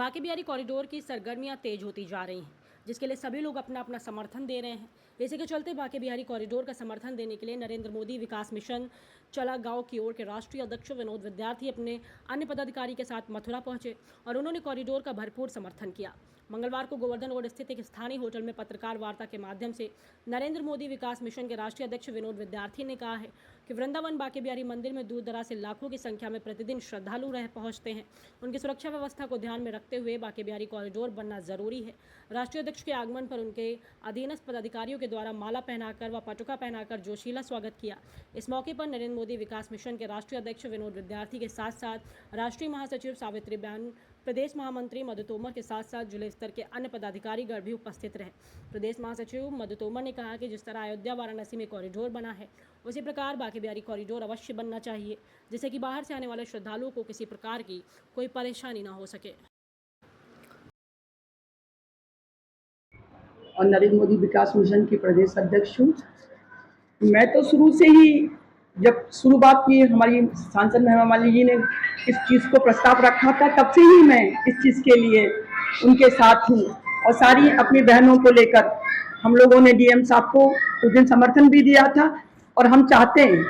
Banke Bihari corridor की सरगर्मियां तेज होती जा रही हैं, जिसके लिए सभी लोग अपना अपना समर्थन दे रहे हैं। इसी के चलते बांके बिहारी कॉरिडोर का समर्थन देने के लिए नरेंद्र मोदी विकास मिशन चला गांव की ओर के राष्ट्रीय अध्यक्ष विनोद विद्यार्थी अपने अन्य पदाधिकारी के साथ मथुरा पहुंचे और उन्होंने कॉरिडोर का भरपूर समर्थन किया। मंगलवार को गोवर्धन रोड स्थित एक स्थानीय होटल में पत्रकार वार्ता के माध्यम से नरेंद्र मोदी विकास मिशन के राष्ट्रीय अध्यक्ष विनोद विद्यार्थी ने कहा है कि वृंदावन बांके बिहारी मंदिर में दूर दराज से लाखों की संख्या में प्रतिदिन श्रद्धालु पहुंचते हैं। उनकी सुरक्षा व्यवस्था को ध्यान में रखते हुए बांके बिहारी कॉरिडोर बनना जरूरी है। राष्ट्रीय अध्यक्ष के आगमन पर उनके अधीनस्थ पदाधिकारियों के द्वारा माला पहनाकर व पटुका पहनाकर जोशीला स्वागत किया। इस मौके पर नरेंद्र मोदी विकास मिशन के राष्ट्रीय अध्यक्ष विनोद विद्यार्थी के साथ साथ राष्ट्रीय महासचिव सावित्री बहन, प्रदेश महामंत्री मधु तोमर के साथ साथ जिले स्तर के अन्य पदाधिकारीगण भी उपस्थित रहे। प्रदेश महासचिव मधु तोमर ने कहा कि जिस तरह अयोध्या वाराणसी में कॉरिडोर बना है, उसी प्रकार बांके बिहारी कॉरिडोर अवश्य बनना चाहिए, जिससे कि बाहर से आने वाले श्रद्धालुओं को किसी प्रकार की कोई परेशानी न हो सके। और नरेंद्र मोदी विकास मिशन की प्रदेश अध्यक्ष हूँ। मैं तो शुरू से ही, जब शुरुआत की हमारी सांसद महिमा माली जी ने इस चीज़ को प्रस्ताव रखा था, तब से ही मैं इस चीज़ के लिए उनके साथ हूँ। और सारी अपनी बहनों को लेकर हम लोगों ने डीएम साहब को उस दिन समर्थन भी दिया था। और हम चाहते हैं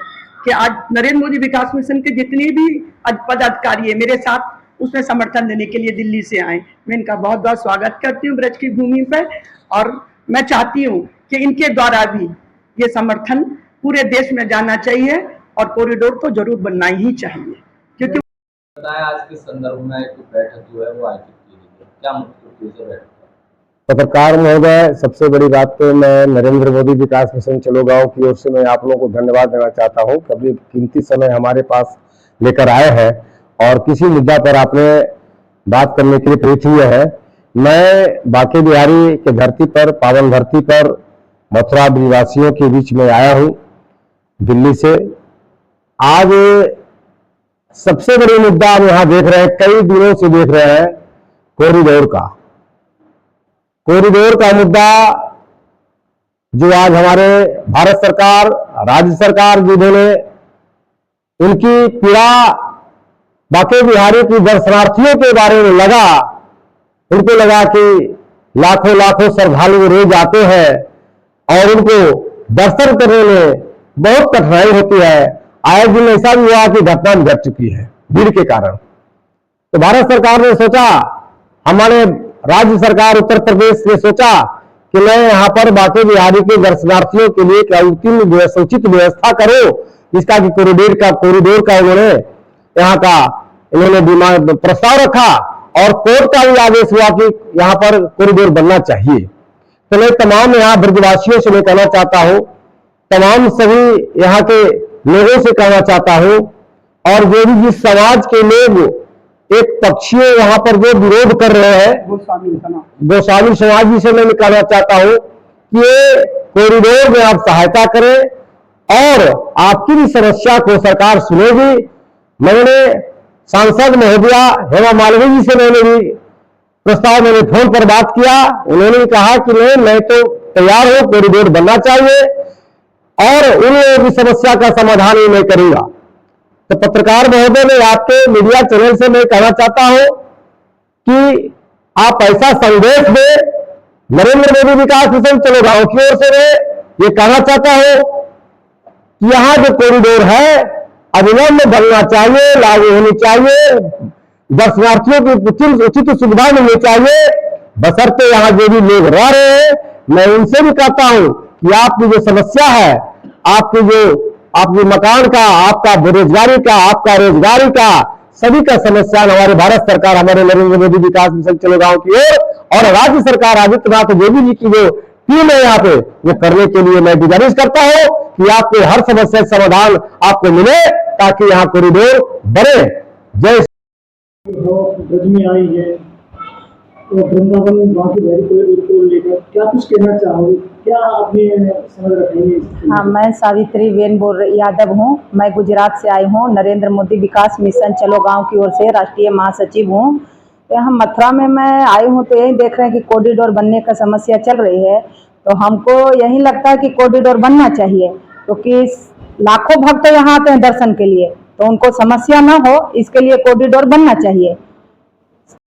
कि आज नरेंद्र मोदी विकास मिशन के जितने भी पदाधिकारी है मेरे साथ उसमें समर्थन देने के लिए दिल्ली से आए। मैं इनका बहुत बहुत स्वागत करती हूँ ब्रज की भूमि पर। और मैं चाहती हूँ कि इनके द्वारा भी ये समर्थन पूरे देश में जाना चाहिए और कॉरिडोर तो जरूर बनना ही चाहिए। क्योंकि बताया आज के संदर्भ में एक बैठक जो है वो आयोजित की गई है, क्या मुख्य उद्देश्य बैठक? पत्रकार महोदय, सबसे बड़ी बात तो मैं नरेंद्र मोदी विकास मिशन चलो गांव की ओर से मैं आप लोगों को धन्यवाद देना चाहता हूं। कभी कीमती समय हमारे पास लेकर आए हैं और किसी मुद्दा पर आपने बात करने के लिए प्रेरित हुए हैं। मैं बांके बिहारी के धरती पर, पावन धरती पर मथुरा निवासियों के बीच में आया हूं दिल्ली से। आज सबसे बड़ी मुद्दा हम यहाँ देख रहे हैं, कई दिनों से देख रहे हैं, कॉरिडोर का मुद्दा जो आज हमारे भारत सरकार, राज्य सरकार जिन्होंने उनकी पीड़ा बांके बिहारी की दर्शनार्थियों के बारे में लगा, उनको लगा कि लाखों लाखों श्रद्धालु रोज आते हैं और उनको दर्शन करने में बहुत कठिनाई होती है। आए दिन ऐसा भी हुआ कि घटना घट चुकी है भीड़ के कारण। तो भारत सरकार ने सोचा, हमारे राज्य सरकार उत्तर प्रदेश ने सोचा कि मैं यहाँ पर बांके बिहारी के दर्शनार्थियों के लिए क्या उचित व्यवस्था करो, जिसका कि कॉरिडोर का उन्होंने यहाँ का इन्होंने प्रस्ताव रखा और कोर्ट का भी आदेश हुआ कि यहाँ पर कॉरिडोर बनना चाहिए। तो मैं तमाम यहाँ ब्रजवासियों से मैं कहना चाहता हूँ, तमाम सभी यहाँ के लोगों से कहना चाहता हूँ, और जो भी जिस समाज के लोग एक पक्षीय वहां पर जो विरोध कर रहे हैं, गोस्वामी समाज जी से मैं कहना चाहता हूं कि ये कॉरिडोर में आप सहायता करें और आपकी भी समस्या को सरकार सुनेगी। मैंने सांसद महोदया हेमा मालिनी जी से मैंने भी मैंने फोन पर बात किया। उन्होंने कहा कि मैं तो तैयार हूं, कॉरिडोर बनना चाहिए और उन लोगों की समस्या का समाधान ही मैं करूंगा। तो पत्रकार महोदय ने आपके मीडिया चैनल से मैं कहना चाहता हूं कि आप ऐसा संदेश दें, नरेंद्र मोदी विकास मिशन चलो गांव की ओर से मैं ये कहना चाहता हूं कि यहां जो कॉरिडोर है अविलंब बनना चाहिए, लागू होनी चाहिए, दर्शनार्थियों की उचित सुविधा मिलनी चाहिए, बशर्ते यहां जो भी लोग रह रहे हैं। मैं उनसे भी कहता हूं कि आपकी जो समस्या है, आपकी मकान का, आपका बेरोजगारी का, आपका रोजगारी का, सभी का समस्या हमारे भारत सरकार, हमारे नरेंद्र मोदी विकास मिशन चलो गांव की ओर और राज्य सरकार आदित्यनाथ योगी जी की जो टीम है यहाँ पे, वो करने के लिए मैं गुजारिश करता हूं कि आपको हर समस्या समाधान आपको मिले ताकि यहाँ कॉरिडोर बने। जय ब्रज में आई है तो वृंदावन बांके बिहारी कॉरिडोर को लेकर क्या कुछ कहना चाहोगे, क्या अपनी समझ रखेंगे? हाँ, मैं सावित्री बेन यादव हूँ। मैं गुजरात से आई हूँ। नरेंद्र मोदी विकास मिशन चलो गांव की ओर से राष्ट्रीय महासचिव हूँ। यहाँ मथुरा में मैं आई हूँ तो यही देख रहे हैं कि कॉरिडोर बनने का समस्या चल रही है। तो हमको यही लगता है कि कॉरिडोर बनना चाहिए, क्योंकि लाखों भक्त यहाँ आते हैं दर्शन के लिए, तो उनको समस्या ना हो इसके लिए कॉरिडोर बनना चाहिए।